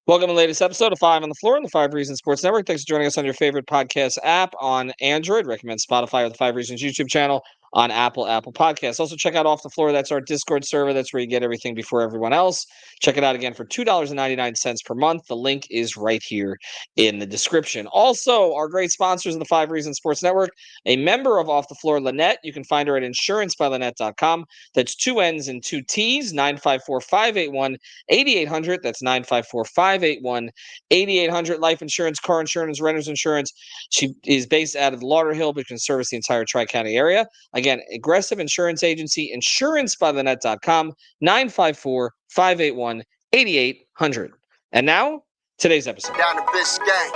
Welcome to the latest episode of Five on the Floor on the Five Reasons Sports Network. Thanks for joining us on your favorite podcast app on Android. Recommend Spotify or the Five Reasons YouTube channel on Apple Podcasts. Also, check out Off the Floor. That's our Discord server. That's where you get everything before everyone else. Check it out again for $2.99 per month. The link is right here in the description. Also, our great sponsors of the Five Reasons Sports Network, a member of Off the Floor, Lynette. You can find her at insurancebylynette.com. That's two N's and two T's, 954-581-8800. That's 954-581-8800. Life insurance, car insurance, renter's insurance. She is based out of Lauderhill, but can service the entire Tri-County area. Again, Aggressive Insurance Agency, insurancebylynette.com, 954-581-8800. And now, today's episode. Down the Biscayne.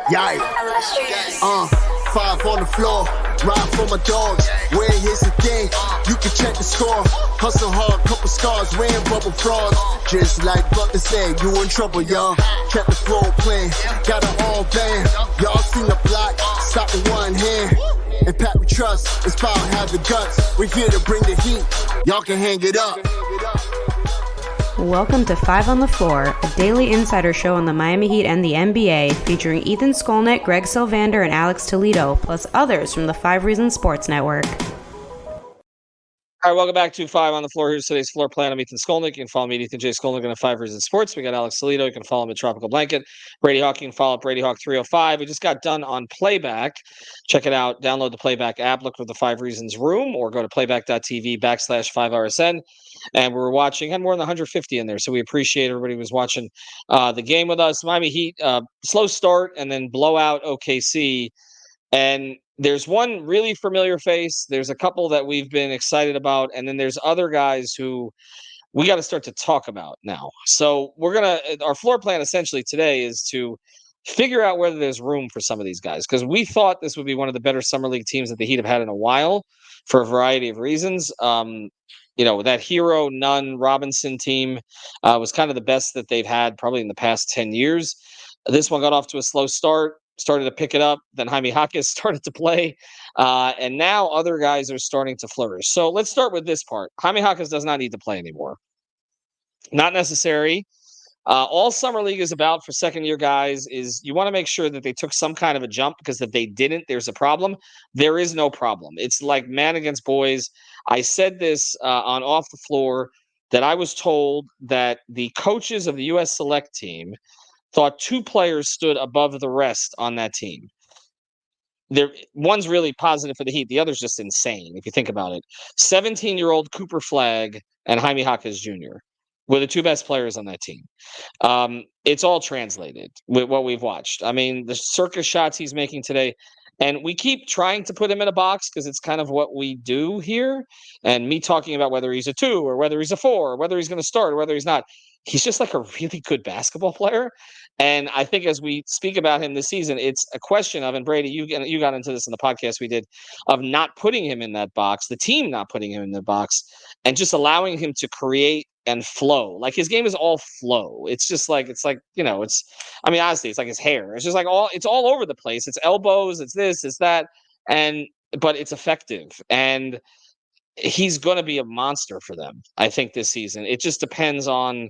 Yikes. Five on the floor. Ride for my dogs. Where here's the thing. You can check the score. Hustle hard, couple scars, wearing bubble frogs. Just like Butler said, you in trouble, y'all. Kept the floor playing. Got it all band. Y'all seen the block. Stop with one hand. And Pat we trust. It's about have the guts. We're here to bring the heat. Y'all can hang it up. Welcome to Five on the Floor, a daily insider show on the Miami Heat and the NBA, featuring Ethan Skolnick, Greg Sylvander, and Alex Toledo, plus others from the Five Reasons Sports Network. All right, welcome back to Five on the Floor. Here's today's floor plan. I'm Ethan Skolnick. You can follow me at Ethan J. Skolnick on the Five Reasons Sports. We got Alex Toledo. You can follow him at Tropical Blanket. Brady Hawk, you can follow up Brady Hawk 305. We just got done on Playback. Check it out. Download the Playback app. Look for the Five Reasons Room or go to playback.tv/5RSN. And we were watching, had more than 150 in there. So we appreciate everybody who was watching the game with us. Miami Heat, slow start and then blowout OKC. And there's one really familiar face. There's a couple that we've been excited about. And then there's other guys who we got to start to talk about now. So our floor plan essentially today is to figure out whether there's room for some of these guys. Because we thought this would be one of the better summer league teams that the Heat have had in a while for a variety of reasons. That Hero, Nunn, Robinson team was kind of the best that they've had probably in the past 10 years. This one got off to a slow start, started to pick it up. Then Jaime Jaquez started to play. And now other guys are starting to flourish. So let's start with this part. Jaime Jaquez does not need to play anymore. Not necessary. All Summer League is about for second-year guys is you want to make sure that they took some kind of a jump, because if they didn't, there's a problem. There is no problem. It's like man against boys. I said this on Off the Floor that I was told that the coaches of the U.S. Select team thought two players stood above the rest on that team. One's really positive for the Heat. The other's just insane if you think about it. 17-year-old Cooper Flagg and Jaime Jaquez Jr. were the two best players on that team. It's all translated with what we've watched. I mean, the circus shots he's making today, and we keep trying to put him in a box because it's kind of what we do here. And me talking about whether he's a 2 or whether he's a 4 or whether he's going to start or whether he's not. He's just like a really good basketball player. And I think as we speak about him this season, it's a question of, and Brady, you got into this in the podcast we did, of not putting him in that box, the team not putting him in the box, and just allowing him to create and flow. Like his game is all flow. It's honestly, it's like his hair. It's just like it's all over the place. It's elbows, it's this, it's that. But it's effective. And he's going to be a monster for them, I think, this season. It just depends on,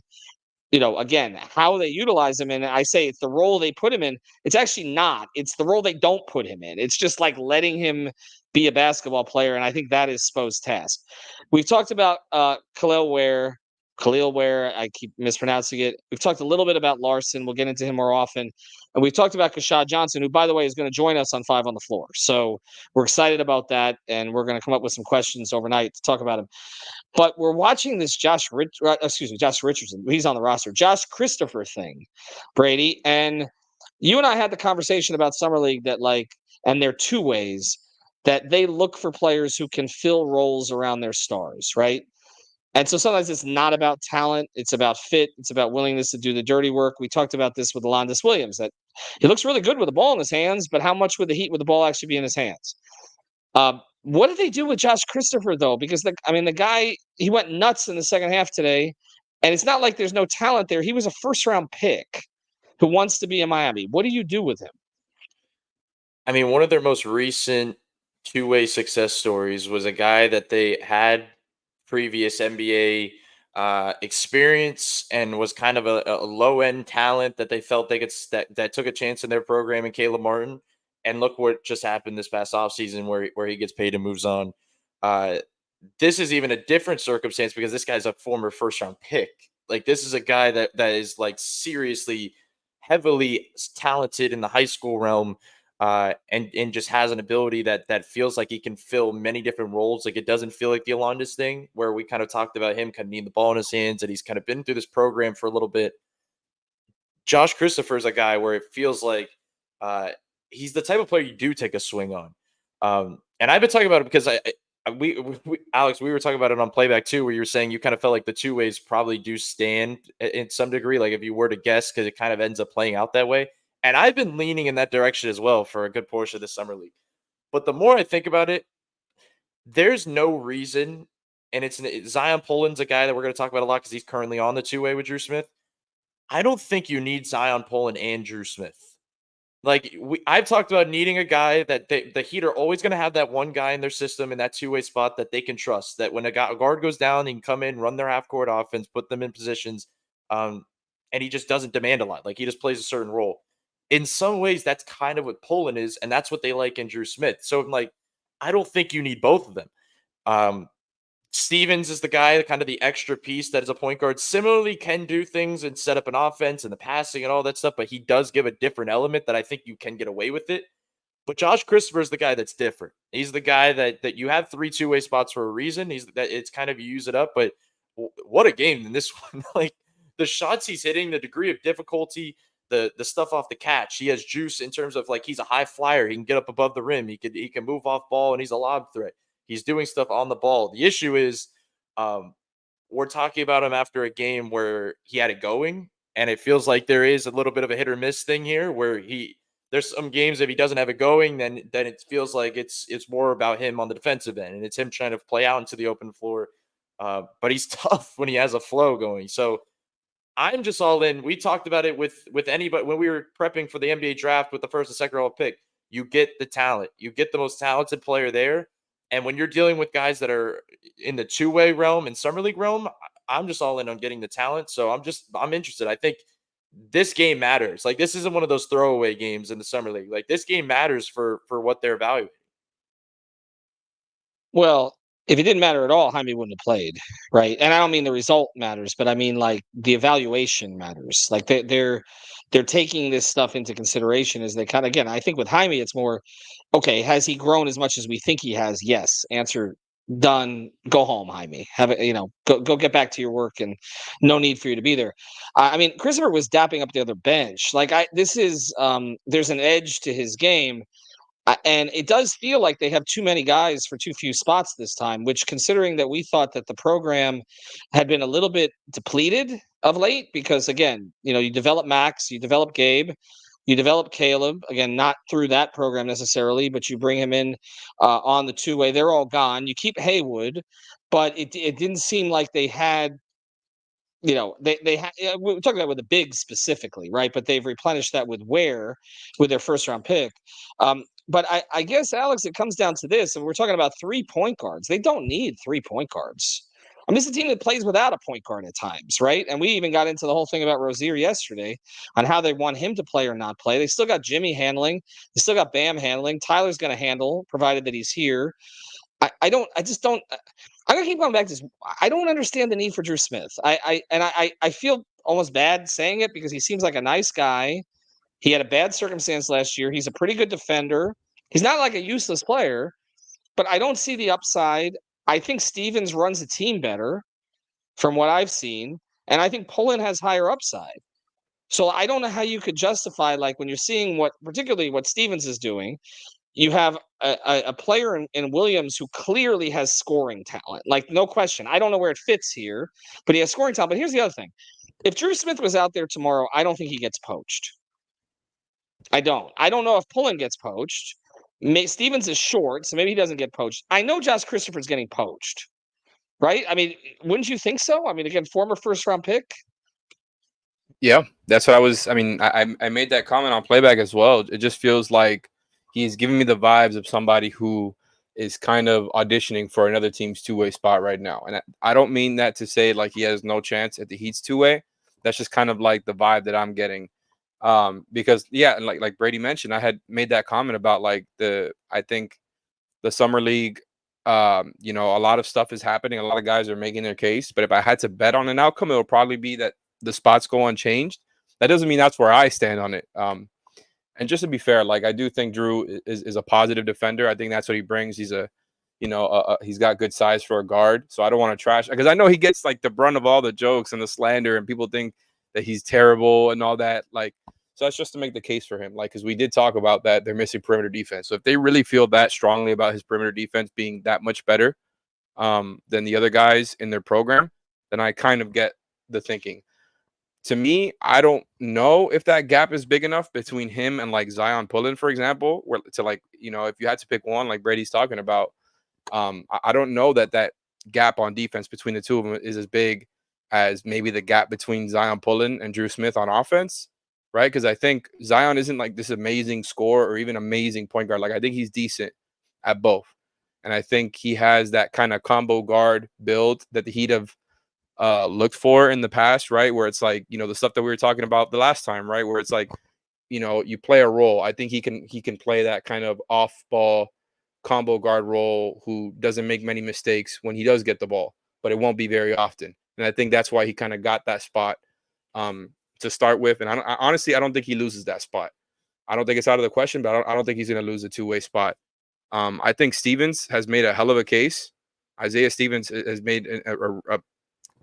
again, how they utilize him. And I say it's the role they put him in. It's actually not. It's the role they don't put him in. It's just like letting him be a basketball player. And I think that is Spo's task. We've talked about Kel'el Ware. I keep mispronouncing it. We've talked a little bit about Larson. We'll get into him more often. And we've talked about Kashad Johnson, who, by the way, is going to join us on Five on the Floor. So we're excited about that. And we're going to come up with some questions overnight to talk about him. But we're watching this Josh Richardson. He's on the roster. Josh Christopher thing, Brady. And you and I had the conversation about Summer League and their two ways that they look for players who can fill roles around their stars, right? And so sometimes it's not about talent. It's about fit. It's about willingness to do the dirty work. We talked about this with Alondas Williams, that he looks really good with the ball in his hands, but how much would the Heat with the ball actually be in his hands? What did they do with Josh Christopher, though? Because, the guy, he went nuts in the second half today, and it's not like there's no talent there. He was a first-round pick who wants to be in Miami. What do you do with him? I mean, one of their most recent two-way success stories was a guy that they had previous NBA experience and was kind of a low end talent that they felt they could that took a chance in their program in Caleb Martin. And look what just happened this past offseason where he gets paid and moves on. Uh, this is even a different circumstance because this guy's a former first round pick. Like this is a guy that is like seriously heavily talented in the high school realm, and just has an ability that feels like he can fill many different roles. Like it doesn't feel like the Alondas thing where we kind of talked about him kind of needing the ball in his hands, and he's kind of been through this program for a little bit. Josh Christopher is a guy where it feels like uh, he's the type of player you do take a swing on. And I've been talking about it because Alex, we were talking about it on playback too, where you were saying you kind of felt like the two ways probably do stand in some degree, like if you were to guess, because it kind of ends up playing out that way. And I've been leaning in that direction as well for a good portion of the summer league. But the more I think about it, there's no reason, and Zion Poland's a guy that we're going to talk about a lot because he's currently on the two-way with Drew Smith. I don't think you need Zion Poland and Drew Smith. Like I've talked about needing a guy that the Heat are always going to have that one guy in their system in that two-way spot that they can trust. That when a guard goes down, he can come in, run their half-court offense, put them in positions, and he just doesn't demand a lot. Like he just plays a certain role. In some ways, that's kind of what Poland is, and that's what they like in Drew Smith. So I'm like, I don't think you need both of them. Um, Stevens is the guy, kind of the extra piece that is a point guard. Similarly, can do things and set up an offense and the passing and all that stuff, but he does give a different element that I think you can get away with it. But Josh Christopher is the guy that's different. He's the guy that you have 3 two-way spots for a reason. He's that it's kind of you use it up, but what a game in this one! Like the shots he's hitting, the degree of difficulty, the stuff off the catch. He has juice in terms of like he's a high flyer. He can get up above the rim. He can move off ball, and he's a lob threat. He's doing stuff on the ball. The issue is, um, we're talking about him after a game where he had it going, and it feels like there is a little bit of a hit or miss thing here, where there's some games if he doesn't have it going, then it feels like it's more about him on the defensive end, and it's him trying to play out into the open floor. But he's tough when he has a flow going. So I'm just all in. We talked about it with anybody when we were prepping for the NBA draft with the first and second round pick. You get the talent. You get the most talented player there. And when you're dealing with guys that are in the two-way realm and summer league realm, I'm just all in on getting the talent. So I'm interested. I think this game matters. Like this isn't one of those throwaway games in the summer league. Like this game matters for what they're evaluating. Well, if it didn't matter at all, Jaime wouldn't have played, right? And I don't mean the result matters, but I mean like the evaluation matters. Like they're taking this stuff into consideration as they kind of again. I think with Jaime, it's more okay. Has he grown as much as we think he has? Yes. Answer done. Go home, Jaime. Have it. Go get back to your work, and no need for you to be there. I mean, Christopher was dapping up the other bench. Like this is there's an edge to his game. And it does feel like they have too many guys for too few spots this time, which considering that we thought that the program had been a little bit depleted of late, because again, you develop Max, you develop Gabe, you develop Caleb, again, not through that program necessarily, but you bring him in on the two-way. They're all gone. You keep Haywood, but it didn't seem like they had we're talking about with the big specifically, right? But they've replenished that with their first round pick. But I guess, Alex, it comes down to this, and we're talking about 3 point guards. They don't need 3 point guards. I mean, it's a team that plays without a point guard at times, right? And we even got into the whole thing about Rozier yesterday on how they want him to play or not play. They still got Jimmy handling. They still got Bam handling. Tyler's going to handle, provided that he's here. I just don't. I'm gonna keep going back to this. I don't understand the need for Drew Smith. I feel almost bad saying it because he seems like a nice guy. He had a bad circumstance last year. He's a pretty good defender. He's not like a useless player, but I don't see the upside. I think Stevens runs the team better from what I've seen, and I think Poland has higher upside. So I don't know how you could justify, like, when you're seeing particularly what Stevens is doing, you have a player in Williams who clearly has scoring talent, like no question. I don't know where it fits here, but he has scoring talent. But here's the other thing: if Drew Smith was out there tomorrow, I don't think he gets poached. I don't. I don't know if Pullen gets poached. Stevens is short, so maybe he doesn't get poached. I know Josh Christopher's getting poached, right? I mean, wouldn't you think so? I mean, again, former first round pick. Yeah, that's what I was. I mean, I made that comment on playback as well. It just feels like he's giving me the vibes of somebody who is kind of auditioning for another team's two-way spot right now. And I don't mean that to say like he has no chance at the Heat's two-way. That's just kind of like the vibe that I'm getting. Because yeah, and like Brady mentioned, I had made that comment about like I think the summer league, you know, a lot of stuff is happening. A lot of guys are making their case. But if I had to bet on an outcome, it would probably be that the spots go unchanged. That doesn't mean that's where I stand on it. And just to be fair, like I do think Drew is a positive defender. I think that's what he brings. He's a, you know, he's got good size for a guard. So I don't want to trash, because I know he gets like the brunt of all the jokes and the slander, and people think that he's terrible and all that. Like, so that's just to make the case for him. Like, because we did talk about that they're missing perimeter defense. So if they really feel that strongly about his perimeter defense being that much better than the other guys in their program, then I kind of get the thinking. To me, I don't know if that gap is big enough between him and like Zion Pullen, for example, where to like, you know, if you had to pick one, like Brady's talking about, I don't know that gap on defense between the two of them is as big as maybe the gap between Zion Pullen and Drew Smith on offense, right? Because I think Zion isn't like this amazing scorer or even amazing point guard. Like I think he's decent at both, and I think he has that kind of combo guard build that the Heat have looked for in the past, right? Where it's like, you know, the stuff that we were talking about the last time, right? Where it's like, you know, you play a role. I think he can play that kind of off ball combo guard role who doesn't make many mistakes when he does get the ball, but it won't be very often. And I think that's why he kind of got that spot to start with. And honestly, I don't think he loses that spot. I don't think it's out of the question, but I don't think he's going to lose a two-way spot. I think Stevens has made a hell of a case. Isaiah Stevens has made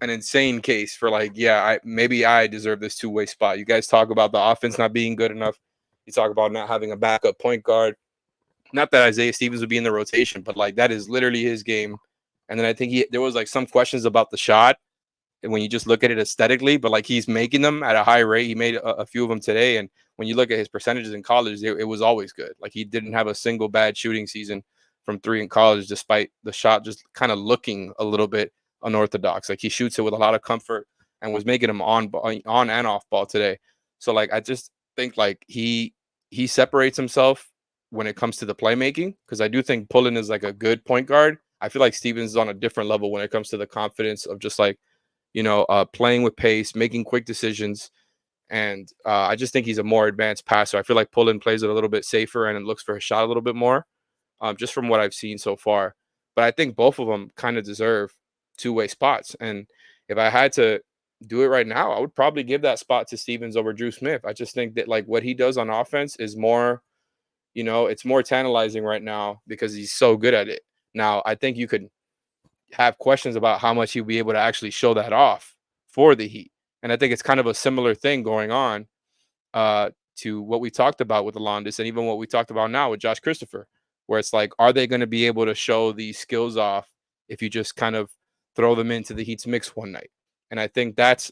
an insane case for like, yeah, maybe I deserve this two-way spot. You guys talk about the offense not being good enough. You talk about not having a backup point guard. Not that Isaiah Stevens would be in the rotation, but like that is literally his game. And then I think there was like some questions about the shot, and when you just look at it aesthetically, but like he's making them at a high rate. He made a few of them today, and when you look at his percentages in college, it was always good. Like he didn't have a single bad shooting season from three in college, despite the shot just kind of looking a little bit unorthodox. Like he shoots it with a lot of comfort and was making them on and off ball today. So like I just think like he separates himself when it comes to the playmaking, because I do think Pullen is like a good point guard. I feel like Stevens is on a different level when it comes to the confidence of just like, you know, playing with pace, making quick decisions. And I just think he's a more advanced passer. I feel like Pullen plays it a little bit safer and it looks for his shot a little bit more, just from what I've seen so far. But I think both of them kind of deserve two-way spots. And if I had to do it right now, I would probably give that spot to Stevens over Drew Smith. I just think that like what he does on offense is more, you know, it's more tantalizing right now because he's so good at it. Now, I think you could have questions about how much he'll be able to actually show that off for the Heat. And I think it's kind of a similar thing going on to what we talked about with Alondas and even what we talked about now with Josh Christopher, where it's like, are they going to be able to show these skills off if you just kind of throw them into the Heat's mix one night? And I think that's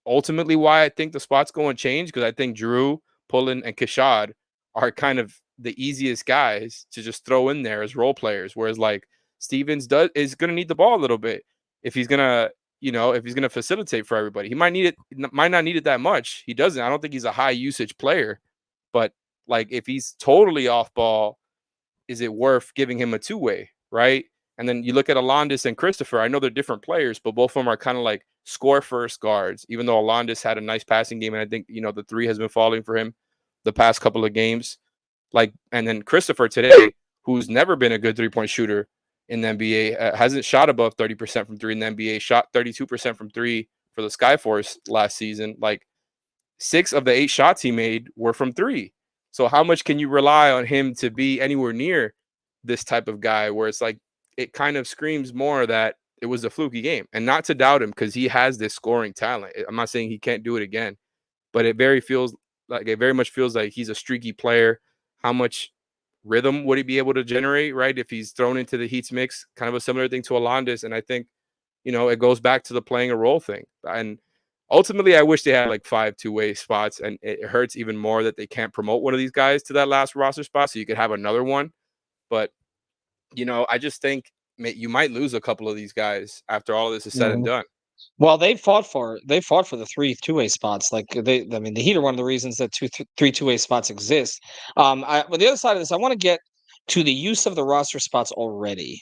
ultimately why I think the spot's going to change, because I think Drew, Pullen, and Kashad are kind of the easiest guys to just throw in there as role players, whereas like Stevens is going to need the ball a little bit if he's going to, you know, if he's going to facilitate for everybody. He might not need it that much. He doesn't. I don't think he's a high usage player, but like if he's totally off ball, is it worth giving him a two-way, right? And then you look at Alondas and Christopher. I know they're different players, but both of them are kind of like score first guards, even though Alondas had a nice passing game. And I think, you know, the three has been falling for him the past couple of games. Like, and then Christopher today, who's never been a good 3-point shooter in the NBA, hasn't shot above 30% from three in the NBA, shot 32% from three for the Skyforce last season. Like 6 of the 8 shots he made were from three. So how much can you rely on him to be anywhere near this type of guy where it's like, it kind of screams more that it was a fluky game, and not to doubt him because he has this scoring talent. I'm not saying he can't do it again, but it very much feels like he's a streaky player. How much rhythm would he be able to generate, right? If he's thrown into the Heat's mix, kind of a similar thing to Alondas. And I think, you know, it goes back to the playing a role thing. And ultimately, I wish they had like 5 two-way spots, and it hurts even more that they can't promote one of these guys to that last roster spot so you could have another one. But, you know, I just think you might lose a couple of these guys after all of this is said and done. Well, they fought for the 3 two-way spots. Like I mean, the Heat are one of the reasons that 3 two-way spots exist. But the other side of this, I want to get to the use of the roster spots already.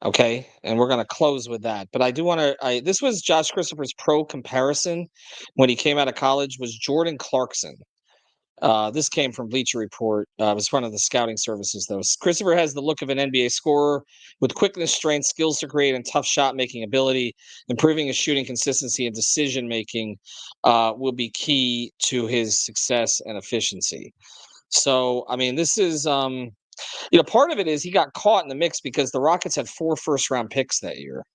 Okay, and we're gonna close with that. But I do want to. This was Josh Christopher's pro comparison when he came out of college. Was Jordan Clarkson? This came from Bleacher Report. It was one of the scouting services, though. Christopher has the look of an NBA scorer with quickness, strength, skills to create, and tough shot making ability. Improving his shooting consistency and decision making will be key to his success and efficiency. So, I mean, this is part of it is he got caught in the mix because the Rockets had 4 first-round picks that year,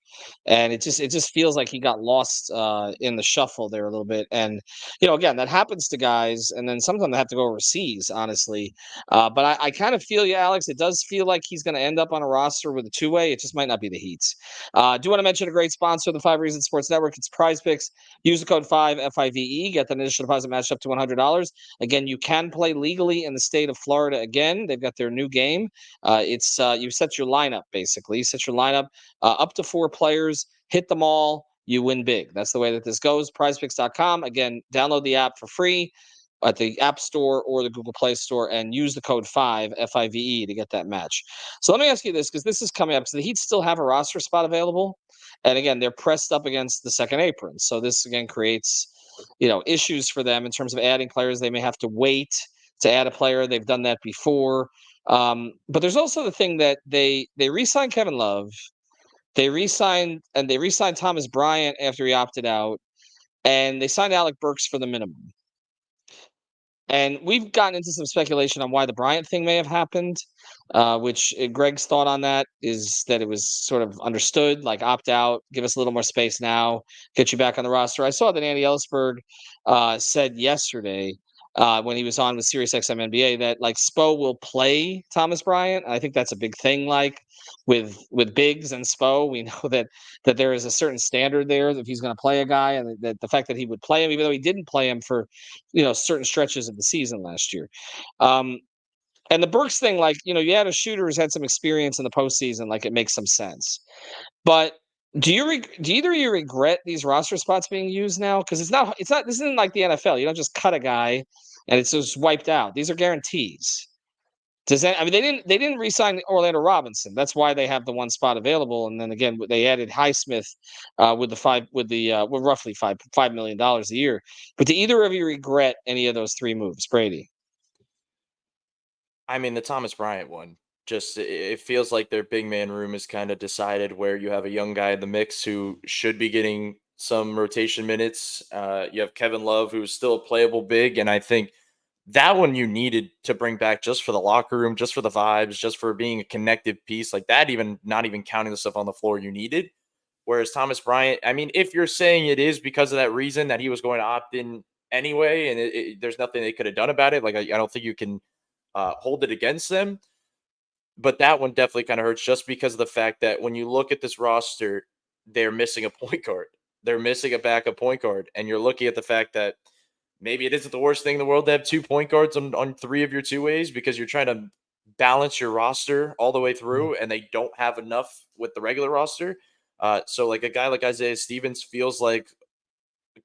and it just feels like he got lost in the shuffle there a little bit. And again, that happens to guys, and then sometimes they have to go overseas, honestly. But I kind of feel you, Alex. It does feel like he's going to end up on a roster with a two-way. It just might not be the Heat's. Do want to mention a great sponsor of the Five Reasons Sports Network. It's Prize Picks. Use the code 5FIVE. Get an initial deposit matched up to $100. Again, you can play legally in the state of Florida. Again, they've got their new game. It's you set your lineup basically. You set your lineup up to 4 players, hit them all, you win big. That's the way that this goes. Prizepicks.com. Again, download the app for free at the App Store or the Google Play Store and use the code 5FIVE to get that match. So let me ask you this, because this is coming up, because the Heat still have a roster spot available. And again, they're pressed up against the second apron. So this again creates issues for them in terms of adding players. They may have to wait to add a player. They've done that before. But there's also the thing that they re-signed Kevin Love. They re-signed Thomas Bryant after he opted out, and they signed Alec Burks for the minimum. And we've gotten into some speculation on why the Bryant thing may have happened, which Greg's thought on that is that it was sort of understood, like opt out, give us a little more space now, get you back on the roster. I saw that Andy Ellisberg said yesterday when he was on with SiriusXM NBA that like Spo will play Thomas Bryant. I think that's a big thing. Like with Biggs and Spo, we know that there is a certain standard there if he's going to play a guy, and that the fact that he would play him, even though he didn't play him for certain stretches of the season last year. And the Burks thing, like, you had a shooter who's had some experience in the postseason, like it makes some sense. But do either of you regret these roster spots being used now? Because this isn't like the NFL. You don't just cut a guy and it's just wiped out. These are guarantees. Does that? I mean, they didn't re-sign Orlando Robinson. That's why they have the one spot available. And then again, they added Highsmith with roughly $5 million a year. But do either of you regret any of those 3 moves, Brady? I mean, the Thomas Bryant one, just it feels like their big man room is kind of decided where you have a young guy in the mix who should be getting some rotation minutes. You have Kevin Love, who's still a playable big, and I think that one you needed to bring back just for the locker room, just for the vibes, just for being a connective piece like that, even not even counting the stuff on the floor you needed. Whereas Thomas Bryant, I mean, if you're saying it is because of that reason that he was going to opt in anyway, and there's nothing they could have done about it, like I don't think you can hold it against them. But that one definitely kind of hurts just because of the fact that when you look at this roster, they're missing a point guard. They're missing a backup point guard. And you're looking at the fact that maybe it isn't the worst thing in the world to have 2 point guards on 3 of your 2 ways because you're trying to balance your roster all the way through and they don't have enough with the regular roster. So like a guy like Isaiah Stevens feels like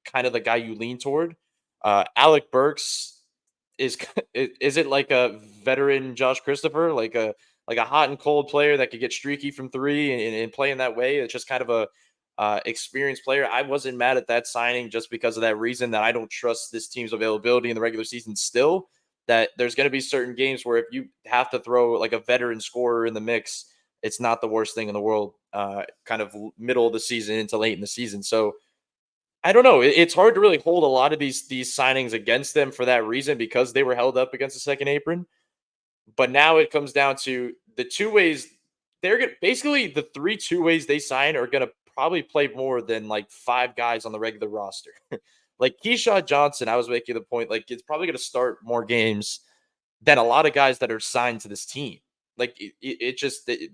kind of the guy you lean toward. Alec Burks is it like a veteran Josh Christopher, like a hot and cold player that could get streaky from 3 and play in that way? It's just kind of a experienced player. I wasn't mad at that signing just because of that reason that I don't trust this team's availability in the regular season still. That there's going to be certain games where if you have to throw like a veteran scorer in the mix, it's not the worst thing in the world. Kind of middle of the season into late in the season. So I don't know. It's hard to really hold a lot of these signings against them for that reason because they were held up against the second apron. But now it comes down to the 2 ways. They're going basically the 3 2 ways they sign are going to probably play more than like 5 guys on the regular roster. Like Keyshawn Johnson, I was making the point, like it's probably going to start more games than a lot of guys that are signed to this team. Like it just they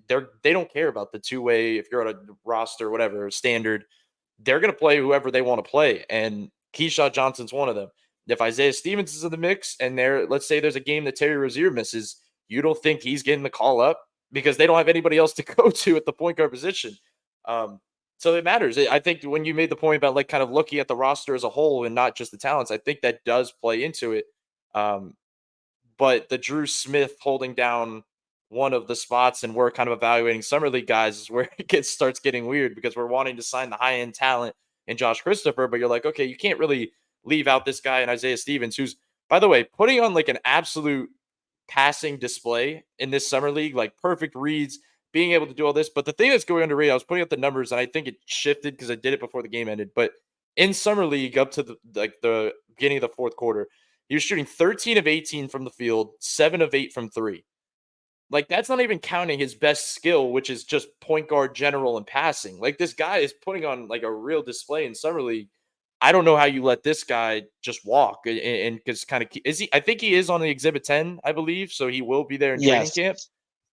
don't care about the 2 way. If you're on a roster, whatever standard, they're going to play whoever they want to play. And Keyshawn Johnson's one of them. If Isaiah Stevens is in the mix and let's say there's a game that Terry Rozier misses, you don't think he's getting the call up because they don't have anybody else to go to at the point guard position. So it matters. I think when you made the point about like kind of looking at the roster as a whole and not just the talents, I think that does play into it. But the Drew Smith holding down one of the spots, and we're kind of evaluating summer league guys, is where it starts getting weird, because we're wanting to sign the high end talent in Josh Christopher, but you're like, okay, you can't really leave out this guy in Isaiah Stevens, who's, by the way, putting on like an absolute passing display in this summer league, like perfect reads, being able to do all this. But the thing that's going underrated, I was putting up the numbers, and I think it shifted because I did it before the game ended. But in summer league, up to the beginning of the fourth quarter, he was shooting 13 of 18 from the field, 7 of 8 from three. Like, that's not even counting his best skill, which is just point guard general and passing. Like, this guy is putting on like a real display in summer league. I don't know how you let this guy just walk and just kind of is he? I think he is on the exhibit 10, I believe, so he will be there in training Yes. camp.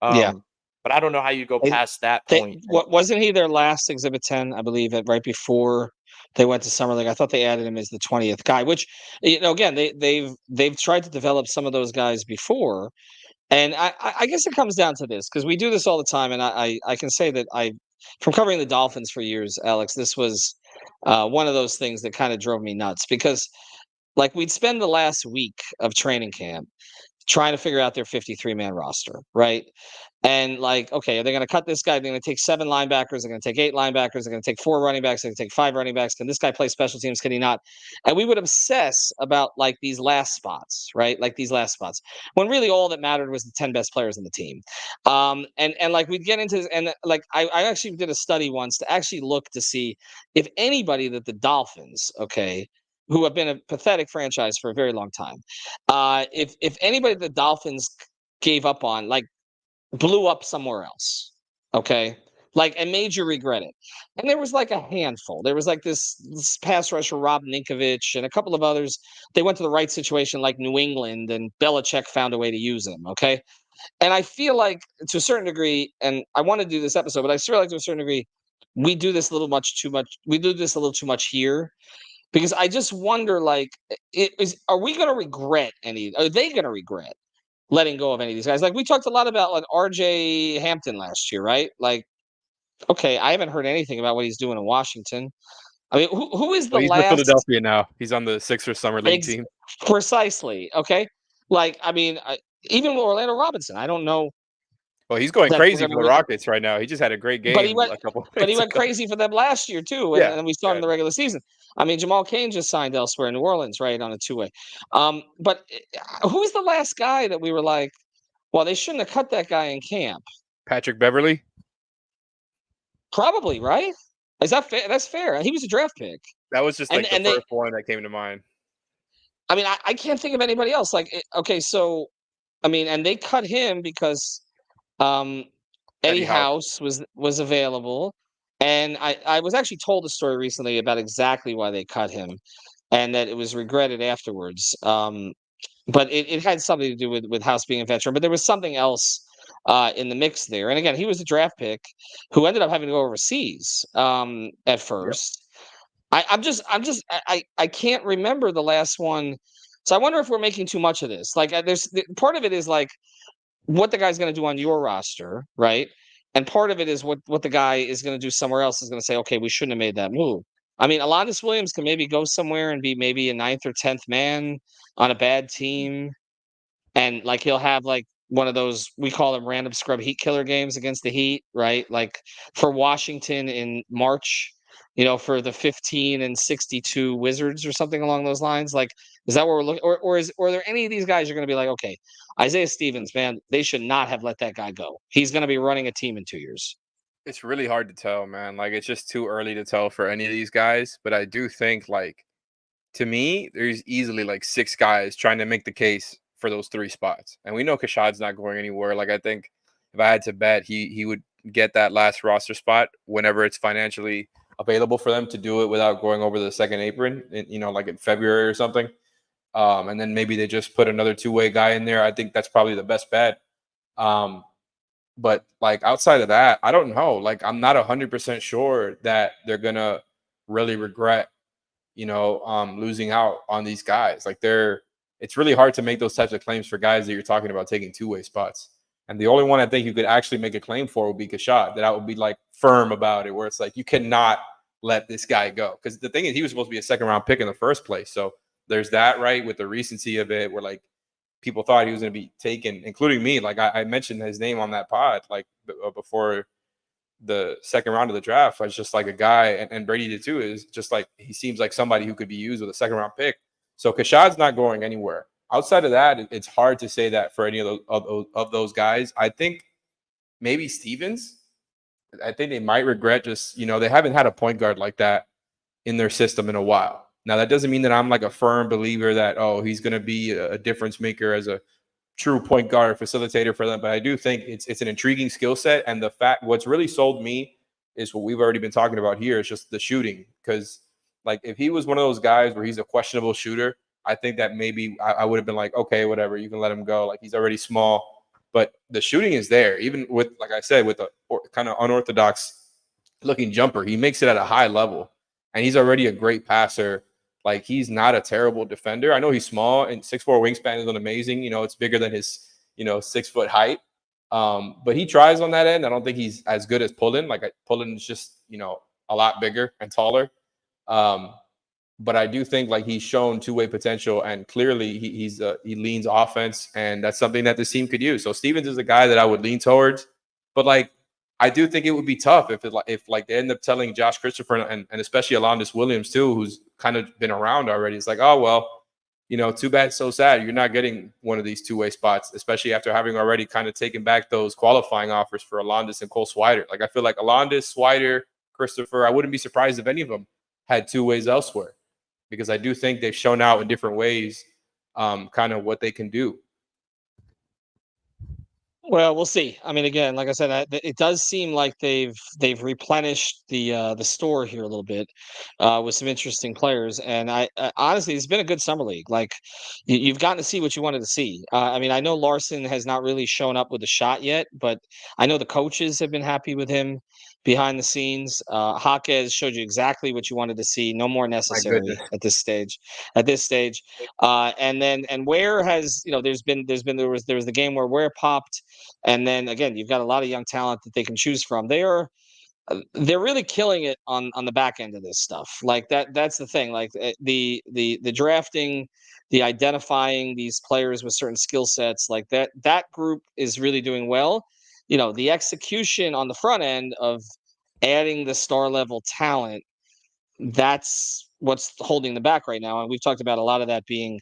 Yeah. But I don't know how you go past that point. What wasn't he their last exhibit 10, I believe, right before they went to summer league? I thought they added him as the 20th guy, which, again, they've tried to develop some of those guys before. And I guess it comes down to this, because we do this all the time, and I can say that from covering the Dolphins for years, Alex, this was one of those things that kind of drove me nuts, because like we'd spend the last week of training camp trying to figure out their 53-man roster, right? And like, okay, are they going to cut this guy? They're going to take 7 linebackers. They're going to take 8 linebackers. They're going to take 4 running backs. They're going to take 5 running backs. Can this guy play special teams? Can he not? And we would obsess about like these last spots, right? Like these last spots, when really all that mattered was the 10 best players in the team. And like we'd get into this, and like I actually did a study once to actually look to see if anybody that the Dolphins, okay, who have been a pathetic franchise for a very long time, if anybody the Dolphins gave up on, like blew up somewhere else, okay, like and made you regret it. And there was like a handful. There was like this pass rusher, Rob Ninkovich, and a couple of others. They went to the right situation, like New England, and Belichick found a way to use them. Okay, and I feel like to a certain degree, and I want to do this episode, but I feel like to a certain degree, we do this a little much too much. We do this a little too much here, because I just wonder, like, are we going to regret any? Are they going to regret letting go of any of these guys? Like we talked a lot about like R.J. Hampton last year, right? Like, okay, I haven't heard anything about what he's doing in Washington. I mean, who is the Well, he's with last? Philadelphia now. He's on the Sixers summer league team. Precisely. Okay, like I mean, even with Orlando Robinson, I don't know. Well, he's going That crazy for the Rockets right now. He just had a great but he game went, a couple but he weeks went ago. crazy for them last year too, Yeah, and we saw him in the regular season. I mean, Jamal Cain just signed elsewhere in New Orleans, right, on a 2-way. But who's the last guy that we were like, well, they shouldn't have cut that guy in camp? Patrick Beverly. Probably, right? Is that fair? That's fair. He was a draft pick. That was just like the first one that came to mind. I mean, I can't think of anybody else. Like, okay, so I mean, and they cut him because Eddie House was available, and I was actually told a story recently about exactly why they cut him, and that it was regretted afterwards. But it had something to do with House being a veteran, but there was something else in the mix there. And again, he was a draft pick who ended up having to go overseas at first. I can't remember the last one. So I wonder if we're making too much of this. Like, part of it is like what the guy's going to do on your roster, right? And part of it is what the guy is going to do somewhere else is going to say, okay, we shouldn't have made that move. I mean, Alondas Williams can maybe go somewhere and be maybe a 9th or 10th man on a bad team, and like he'll have like one of those, we call them random scrub heat killer games against the Heat, right? Like for Washington in March, for the 15-62 Wizards or something along those lines. Like, is that what we're looking, or are there any of these guys you're going to be like, okay, Isaiah Stevens, man, they should not have let that guy go. He's going to be running a team in 2 years. It's really hard to tell, man. Like, it's just too early to tell for any of these guys. But I do think, like, to me, there's easily like 6 guys trying to make the case for those 3 spots. And we know Kashad's not going anywhere. Like, I think if I had to bet, he would get that last roster spot whenever it's financially available for them to do it without going over the second apron, like in February or something. And then maybe they just put another 2-way guy in there. I think that's probably the best bet. But like outside of that, I don't know. Like, I'm not 100% sure that they're gonna really regret, losing out on these guys. Like, it's really hard to make those types of claims for guys that you're talking about taking 2-way spots. And the only one I think you could actually make a claim for would be Kashad, that I would be like firm about it, where it's like, you cannot let this guy go. Because the thing is, he was supposed to be a 2nd round pick in the first place. So there's that, right? With the recency of it, where like people thought he was going to be taken, including me. Like I mentioned his name on that pod, like before the second round of the draft. As just like a guy, and Brady did too, is just like he seems like somebody who could be used with a second round pick. So Kashad's not going anywhere. Outside of that, it's hard to say that for any of those guys. I think maybe Stevens. I think they might regret just, they haven't had a point guard like that in their system in a while. Now, that doesn't mean that I'm like a firm believer that, he's going to be a difference maker as a true point guard facilitator for them. But I do think it's an intriguing skill set. And what's really sold me is what we've already been talking about here. Is just the shooting. Because like if he was one of those guys where he's a questionable shooter, I think that maybe I would have been like, okay, whatever, you can let him go. Like he's already small, but the shooting is there. Even with, like I said, with a kind of unorthodox looking jumper, he makes it at a high level, and he's already a great passer. Like he's not a terrible defender. I know he's small, and 6'4" wingspan is amazing. It's bigger than his 6 foot height. But he tries on that end. I don't think he's as good as Pullen. Like Pullen is just a lot bigger and taller. But I do think like he's shown two-way potential, and clearly he leans offense, and that's something that this team could use. So Stevens is a guy that I would lean towards, but like I do think it would be tough if they end up telling Josh Christopher and especially Alondas Williams too, who's kind of been around already. It's like, oh well, too bad, so sad. You're not getting one of these two-way spots, especially after having already kind of taken back those qualifying offers for Alondas and Cole Swider. Like I feel like Alondas, Swider, Christopher, I wouldn't be surprised if any of them had two ways elsewhere, because I do think they've shown out in different ways kind of what they can do. Well, we'll see. I mean, again, like I said, it does seem like they've replenished the store here a little bit with some interesting players. And I honestly, it's been a good summer league. Like you've gotten to see what you wanted to see. I mean, I know Larson has not really shown up with a shot yet, but I know the coaches have been happy with him behind the scenes. Jaquez showed you exactly what you wanted to see. No more necessary at this stage. And Ware has, there was the game where Ware popped. And then again, you've got a lot of young talent that they can choose from. They're really killing it on the back end of this stuff. Like that's the thing. Like the drafting, the identifying these players with certain skill sets, like that group is really doing well. The execution on the front end of adding the star level talent, that's what's holding them back right now. And we've talked about a lot of that being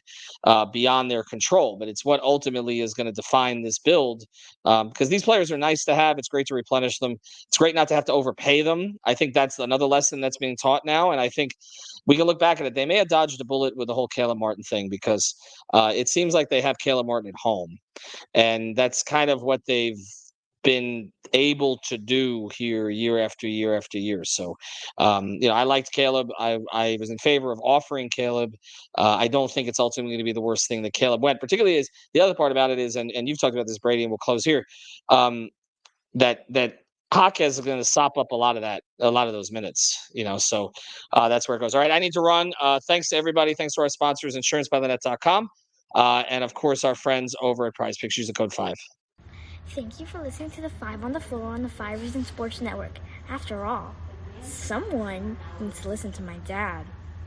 beyond their control, but it's what ultimately is going to define this build, because these players are nice to have. It's great to replenish them. It's great not to have to overpay them. I think that's another lesson that's being taught now. And I think we can look back at it. They may have dodged a bullet with the whole Caleb Martin thing, because it seems like they have Caleb Martin at home. And that's kind of what they've been able to do here year after year after year. So, I liked Caleb. I was in favor of offering Caleb. I don't think it's ultimately going to be the worst thing that Caleb went. Particularly is the other part about it is, and you've talked about this, Brady, and we'll close here. That Jaquez is going to sop up a lot of those minutes. So that's where it goes. All right, I need to run. Thanks to everybody. Thanks to our sponsors, insurancebythenet.com, and of course our friends over at Prize Picks. Use the code 5. Thank you for listening to the 5 on the Floor on the 5 Reasons Sports Network. After all, someone needs to listen to my dad.